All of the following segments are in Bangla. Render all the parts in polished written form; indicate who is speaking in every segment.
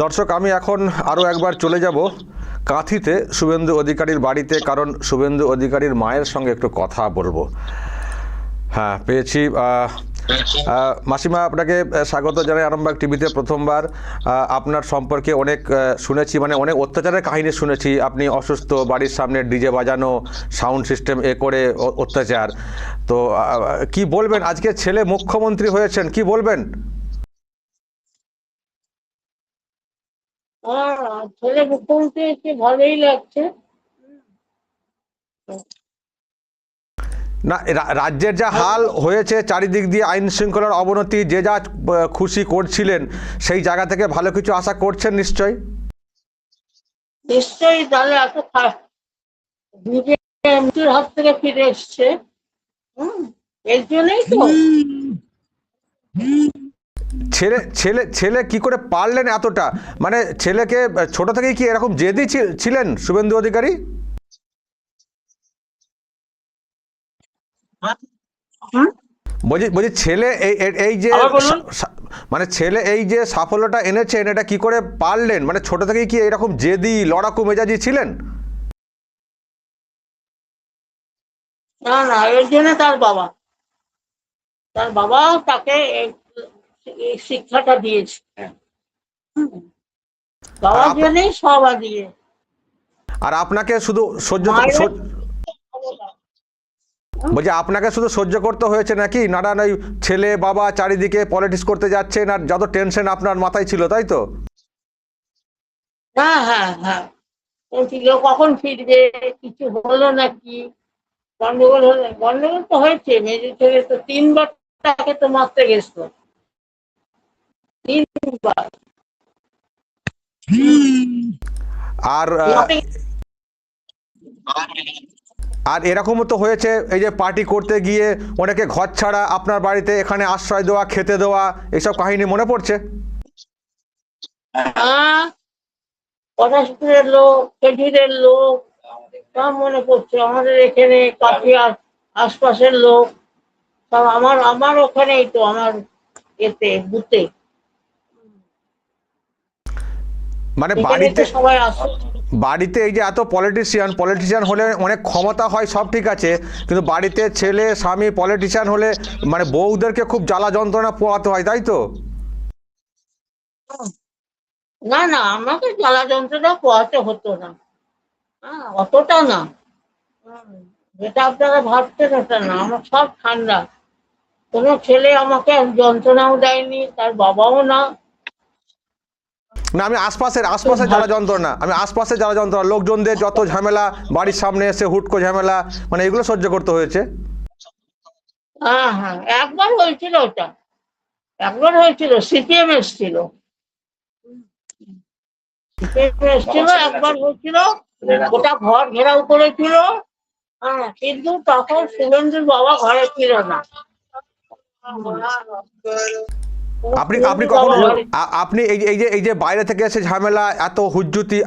Speaker 1: দর্শক, আমি এখন আরও একবার চলে যাব কাঁথিতে শুভেন্দু অধিকারীর বাড়িতে, কারণ শুভেন্দু অধিকারীর মায়ের সঙ্গে একটু কথা বলবো। হ্যাঁ, পেয়েছি। মাসিমা, আপনাকে স্বাগত জানাই আরামবাগ টিভিতে। প্রথমবার আপনার সম্পর্কে অনেক শুনেছি, মানে অনেক অত্যাচারের কাহিনী শুনেছি। আপনি অসুস্থ, বাড়ির সামনে ডিজে বাজানো, সাউন্ড সিস্টেম করে অত্যাচার। তো কি বলবেন, আজকে ছেলে মুখ্যমন্ত্রী হয়েছেন, কি বলবেন?
Speaker 2: ছেলে মুখ্যমন্ত্রী হচ্ছে, ভালোই লাগছে।
Speaker 1: না, রাজ্যের যা হাল হয়েছে, চারিদিক দিয়ে আইন শৃঙ্খলার অবনতি, যে যা খুশি করছিলেন, সেই জায়গা থেকে ভালো কিছু আশা করছেন নিশ্চয়ই।
Speaker 2: নিশ্চয়ই, তাহলে এত নিজের মৃত্যুর হাত থেকে ফিরে এসছে। এর জন্যই তো।
Speaker 1: ছেলে ছেলে ছেলে কি করে পারলেন এতটা? মানে ছেলেকে ছোট থেকেই কি এরকম জেদি ছিলেন শুভেন্দু অধিকারী? বলছি বলছি ছেলে এই যে মানে ছেলে এই যে সাফল্যটা এনেছেন, এটা কি করে পারলেন? মানে ছোট থেকেই কি এরকম জেদি লড়াকু মেজাজি ছিলেন?
Speaker 2: না না, এর জন্য তার বাবা তাকে এই শিক্ষাটা দিয়েছে। বাবার জন্যই সব দিয়ে।
Speaker 1: আর আপনাকে শুধু সহ্য বলছি, আপনাকে শুধু সহ্য করতে হয়েছে নাকি? নানান ওই ছেলে বাবা চারিদিকে পলিটিক্স করতে যাচ্ছেন, আর যত টেনশন আপনার মাথায় ছিল, তাই তো?
Speaker 2: হ্যাঁ হ্যাঁ হ্যাঁ, কখন ফিরবে, কিছু হলো নাকি, গন্ডগোল তো হয়েছে। মেজর ছেলে তো 3 বার তাকে তো মারতে গেছিল, 3 বার।
Speaker 1: আর আর এরকমও তো হয়েছে, এই যে পার্টি করতে গিয়ে অনেকে ঘর ছাড়া আপনার বাড়িতে এখানে আশ্রয় দেওয়া, খেতে দেওয়া, এইসব কাহিনী মনে পড়ছে?
Speaker 2: পটাশপুরের লোক, খেজুরের লোক, সব মনে পড়ছে। আমাদের এখানে কাছে আশপাশের লোক সব আমার ওখানেই তো, আমার এতে বুথে।
Speaker 1: মানে বাড়িতে
Speaker 2: সবাই আসে।
Speaker 1: বাড়িতে এই যে এত পলিটিশিয়ান হলে অনেক ক্ষমতা হয়, সব ঠিক আছে, কিন্তু বাড়িতে ছেলে স্বামী পলিটিশিয়ান হলে মানে বউদেরকে খুব জ্বালা যন্ত্রণা পোয়াতে হয়, তাই তো?
Speaker 2: না না, আমাকে জ্বালা যন্ত্রণা পোহাতে হতো না, অতটা না। যেটা আপনারা ভাবছেন ওটা না, আমার সব ঠান্ডা। কোনো ছেলে আমাকে যন্ত্রণাও দেয়নি, তার বাবাও না।
Speaker 1: না, আমি আশপাশের জ্বালা যন্ত্রণা, লোকজনদের যত ঝামেলা, বাড়ির সামনে এসে হুটকো ঝামেলা, মানে এগুলো সহ্য করতে হয়েছে।
Speaker 2: হ্যাঁ হ্যাঁ, একবার হয়েছিল ওটা, একবার হয়েছিল, সিপিএম এসছিল, একবার হয়েছিল। ওটা ঘর ঘেরাও করেছিল। কিন্তু তখন শুভেন্দুর বাবা ঘরে ছিল না।
Speaker 1: আপনি আপনি কখনো আপনি এই যে বাইরে থেকে এসে ঝামেলা, এত হুজ্জুতি,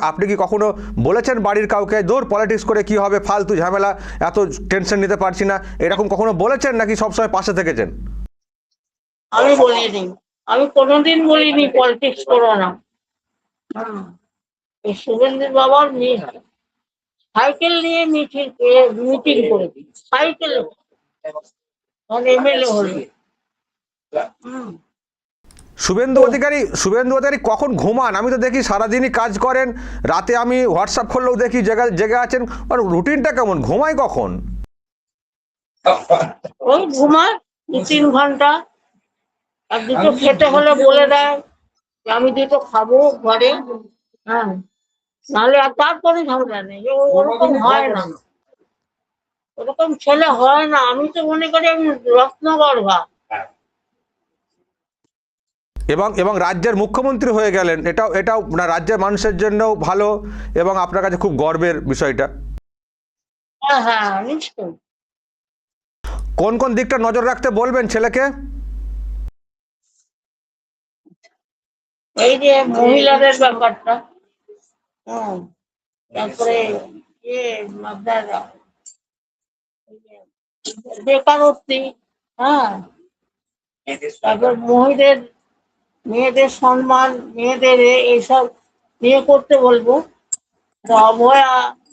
Speaker 1: আপনি কি কখনো বলেছেন বাড়ির কাউকে, দূর পলিটিক্স করে কি হবে, ফালতু ঝামেলা, এত টেনশন নিতে পারছি না, এরকম কখনো বলেছেন নাকি সবসময় পাশে থেকেছেন?
Speaker 2: আমি বলিনি, আমি কোনোদিন বলিনি পলিটিক্স করো না। এই শুভেন্দুর বাবার সাইকেল নিয়ে মিটিং করেছি, সাইকেল, এমএলএ হলে।
Speaker 1: শুভেন্দু অধিকারী কখন ঘুমান? আমি তো দেখি সারাদিনই কাজ করেন, রাতে আমি হোয়াটসঅ্যাপ করলেও দেখি জেগে আছেন। আর রুটিনটা কেমন, ঘুমায় কখন?
Speaker 2: ওই ঘুমায় 2-3 ঘন্টা। আর দুটো খেতে হলে বলে দেয় যে আমি দুটো খাবো ঘরে। নাহলে আর তারপরে ঝামেলা নেই। ওরকম হয় না, ওরকম ছেলে হয় না। আমি তো মনে করি আমি রত্নগর্ভা।
Speaker 1: এবং রাজ্যের মুখ্যমন্ত্রী হয়ে গেলেন, এটাও না রাজ্যের মানুষের জন্য ভালো, এবং আপনার কাছে খুব গর্বের বিষয়টা।
Speaker 2: হ্যাঁ হ্যাঁ, নিশ্চয়ই।
Speaker 1: কোন কোন দিকটা নজর রাখতে বলবেন ছেলেকে?
Speaker 2: এই যে মহিলাদের ব্যাপারটা, তারপরে আপনার বেকারত্বী, তারপর মেয়েদের সম্মান, মেয়েদের এইসব নিয়ে করতে বলবো। তো অভয়া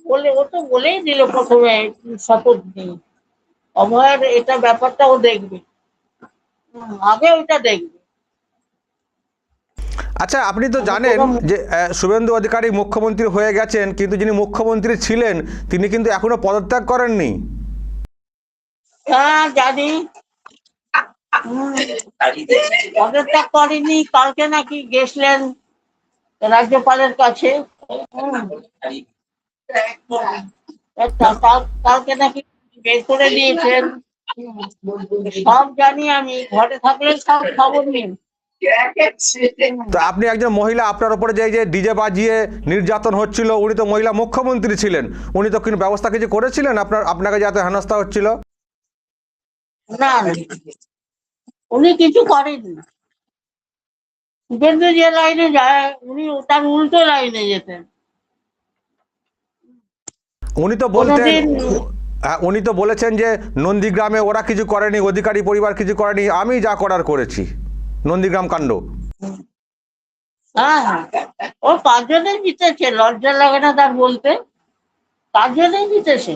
Speaker 2: বলে, ও তো বলেই দিল প্রথমে শপথ নিয়ে, অভয়ের এটা ব্যাপারটা ও দেখবে। আগে ওইটা দেখবে।
Speaker 1: আচ্ছা, আপনি তো
Speaker 2: আমি
Speaker 1: জানেন
Speaker 2: কোনো
Speaker 1: যে শুভেন্দু অধিকারী মুখ্যমন্ত্রী হয়ে গেছেন, কিন্তু যিনি মুখ্যমন্ত্রী ছিলেন তিনি কিন্তু এখনো পদত্যাগ করেননি।
Speaker 2: হ্যাঁ জানি। হুম, পদত্যাগ করেনি, কালকে নাকি গেছিলেন রাজ্যপালের কাছে। হুম, কালকে নাকি বের করে দিয়েছেন। সব জানি আমি, ঘরে থাকলে সব খবর নিন।
Speaker 1: তো আপনি একজন মহিলা, আপনার উপরে যে এই যে ডিজে বাজিয়ে নির্যাতন হচ্ছিল, উনি তো মহিলা মুখ্যমন্ত্রী ছিলেন, উনি তো কোনো ব্যবস্থা কিছু করেছিলেন আপনাকে যাতে হেনস্থা হচ্ছিল?
Speaker 2: না না, উনি কিছু করেননি। শুভেন্দু যে লাইনে যায় উনি তার উল্টো লাইনে যেতেন।
Speaker 1: উনি তো বলতেন,
Speaker 2: কোনোদিন
Speaker 1: উনি তো বলেছেন যে নন্দীগ্রামে ওরা কিছু করেনি, অধিকারী পরিবার কিছু করেনি, আমি যা করার করেছি, নন্দীগ্রাম কাণ্ড।
Speaker 2: হ্যাঁ হ্যাঁ, ও 5 জনে জিতেছে, লজ্জা লাগে না তার বলতে? 5 জনেই জিতেছে।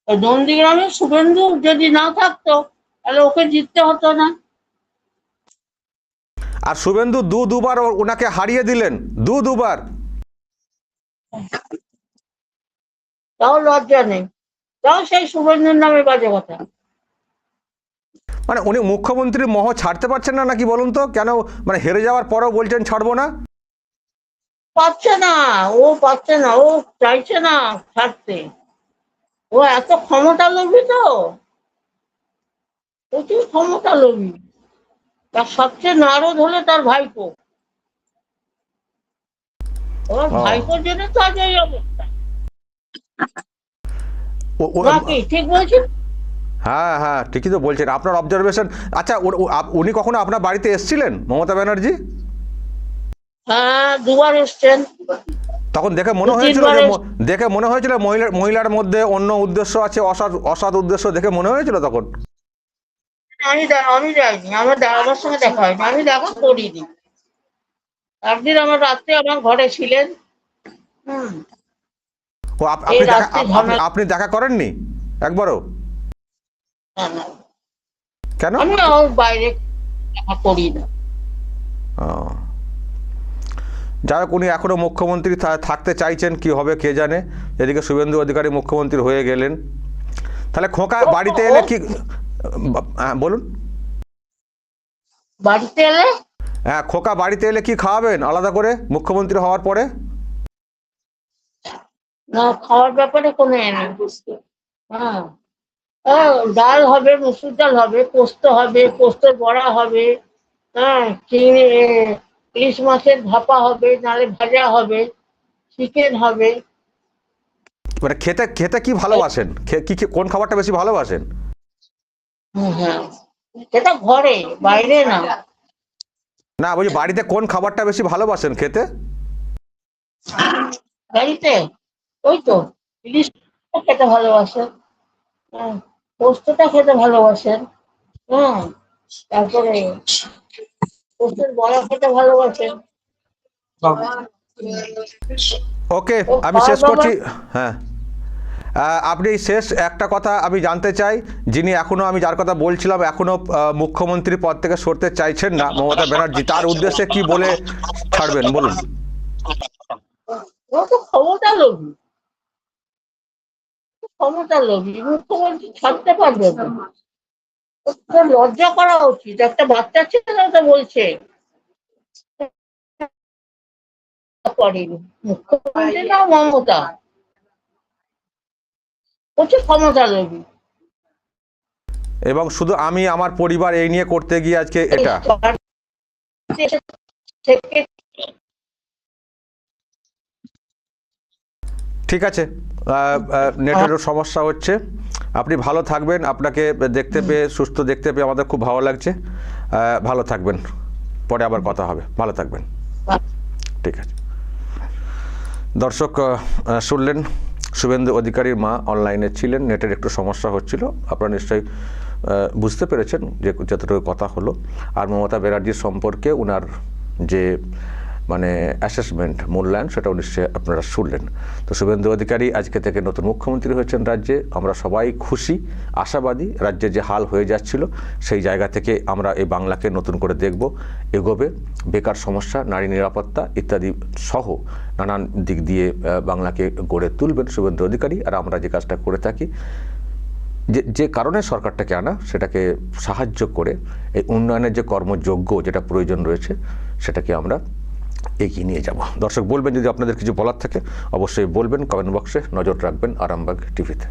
Speaker 2: ওই নন্দীগ্রামে শুভেন্দু যদি না থাকতো তাহলে ওকে জিততে হতো না।
Speaker 1: আর শুভেন্দু দুবার ওনাকে হারিয়ে দিলেন, দুবার।
Speaker 2: তাও লজ্জা নেই, তাও সেই শুভেন্দুর নামে বাজে কথা।
Speaker 1: মানে উনি মুখ্যমন্ত্রীর মোহ ছাড়তে পারছেন না নাকি বলুন তো? কেন মানে হেরে যাওয়ার পরেও বলছেন ছাড়বো না?
Speaker 2: পাচ্ছে না, ও পাচ্ছে না, ও চাইছে না ছাড়তে। ও এত ক্ষমতা লোভী, তো প্রচুর ক্ষমতা লোভী। তার সবচেয়ে নারদ হলো তার ভাইপো। ওর
Speaker 1: ও,
Speaker 2: ভাইপোর জন্য তো আজ এই অবস্থা।
Speaker 1: ও
Speaker 2: নাকি ঠিক বলছি?
Speaker 1: হ্যাঁ হ্যাঁ, ঠিকই তো বলছেন, আপনার অবজারভেশন। আচ্ছা, উনি কখনো আপনার বাড়িতে এসেছিলেন, মমতা ব্যানার্জি?
Speaker 2: হ্যাঁ, 2 বার এসছেন।
Speaker 1: তখন দেখে
Speaker 2: দু
Speaker 1: মনে হয়েছিল
Speaker 2: তিনবার
Speaker 1: যে মহিলার মধ্যে অন্য উদ্দেশ্য আছে, অসৎ উদ্দেশ্য দেখে মনে হয়েছিল তখন?
Speaker 2: আমি যাইনি, আমার সঙ্গে দেখা হয়নি, আমি দেখা করিনি। একদিন আমার রাত্রে আমার ঘরে ছিলেন। হুম,
Speaker 1: ও
Speaker 2: এই
Speaker 1: আপনি দেখা
Speaker 2: রাত্রে ঝামেলা।
Speaker 1: আপনি দেখা করেননি একবারও?
Speaker 2: না, না,
Speaker 1: কেন?
Speaker 2: আমি ওর বাইরে দেখা করি না।
Speaker 1: ও, যাই হোক, উনি এখনো মুখ্যমন্ত্রী থাকতে চাইছেন, কি হবে কে জানে। এদিকে শুভেন্দু অধিকারী মুখ্যমন্ত্রী হয়ে গেলেন, তাহলে খোকা বাড়িতে এলে কি? হ্যাঁ বলুন।
Speaker 2: বাড়িতে এলে
Speaker 1: হ্যাঁ, খোকা বাড়িতে এলে কি খাওয়াবেন আলাদা করে মুখ্যমন্ত্রী হওয়ার পরে?
Speaker 2: না, খাওয়ার ব্যাপারে কোনো নেই। হ্যাঁ, ডাল হবে, মুসুর ডাল হবে, পোস্ত হবে, পোস্তর বড়া হবে। হ্যাঁ, চিংড়ি ইলিশ মাছের ভাপা হবে, নালে ভাজা হবে, চিকেন হবে।
Speaker 1: মানে খেতে খেতে কি ভালোবাসেন, কোন খাবারটা বেশি ভালোবাসেন?
Speaker 2: হ্যাঁ, সেটা ঘরে, বাইরে না।
Speaker 1: না, বলছি বাড়িতে কোন খাবারটা বেশি ভালোবাসেন খেতে?
Speaker 2: বাড়িতে ওই তো ইলিশ খেতে ভালোবাসেন। হ্যাঁ, পোস্তটা খেতে ভালোবাসেন। হ্যাঁ, তারপরে পোস্তের বড়া খেতে ভালোবাসেন।
Speaker 1: ওকে,
Speaker 2: ও
Speaker 1: আমি
Speaker 2: খাওয়ার
Speaker 1: শেষ
Speaker 2: ব্যাপার।
Speaker 1: করছি। হ্যাঁ, আপনি শেষ একটা কথা আমি জানতে চাই, যিনি এখনো, আমি যার কথা বলছিলাম, এখনো মুখ্যমন্ত্রী পদ থেকে সরতে চাইছেন না, মমতা ব্যানার্জি, তার উদ্দেশ্যে কি বলে ছাড়বেন বলুন?
Speaker 2: ও তো ক্ষমতা লোভী, ক্ষমতা লোভী মুখ্যমন্ত্রী ছাড়তে পারবে না। ওর তো লজ্জা করা উচিত, একটা বাচ্চা ছেলে তো বলছে করেনি। মুখ্যমন্ত্রী না মমতা, প্রচুর ক্ষমতা লোভী।
Speaker 1: এবং শুধু আমি আমার পরিবার এই নিয়ে করতে গিয়ে আজকে এটা।
Speaker 2: থেকে
Speaker 1: ঠিক আছে, নেটেরও সমস্যা হচ্ছে, আপনি ভালো থাকবেন, আপনাকে দেখতে পেয়ে, সুস্থ দেখতে পেয়ে আমাদের খুব ভালো লাগছে। ভালো থাকবেন, পরে আবার কথা হবে, ভালো থাকবেন। ঠিক আছে দর্শক, শুনলেন শুভেন্দু অধিকারীর মা অনলাইনে ছিলেন, নেটের একটু সমস্যা হচ্ছিল, আপনারা নিশ্চয়ই বুঝতে পেরেছেন যে যতটুকু কথা হলো। আর মমতা ব্যানার্জির সম্পর্কে ওনার যে মানে অ্যাসেসমেন্ট মূল্যায়ন, সেটাও নিশ্চয়ই আপনারা শুনলেন। তো শুভেন্দু অধিকারী আজকে থেকে নতুন মুখ্যমন্ত্রী হয়েছেন রাজ্যে। আমরা সবাই খুশি, আশাবাদী। রাজ্যে যে হাল হয়ে যাচ্ছিল সেই জায়গা থেকে আমরা এই বাংলাকে নতুন করে দেখব, এগোবে। বেকার সমস্যা, নারী নিরাপত্তা ইত্যাদি সহ নানান দিক দিয়ে বাংলাকে গড়ে তুলবেন শুভেন্দু অধিকারী। আর আমরা যে কাজটা করে থাকি, যে কারণে সরকারটাকে আনা, সেটাকে সাহায্য করে এই উন্নয়নের যে কর্মযোগ্য যেটা প্রয়োজন রয়েছে সেটাকে আমরা এগিয়ে নিয়ে যাব। দর্শক বলবেন যদি আপনাদের কিছু বলার থাকে, অবশ্যই বলবেন কমেন্ট বক্সে। নজর রাখবেন আরামবাগ টিভিতে।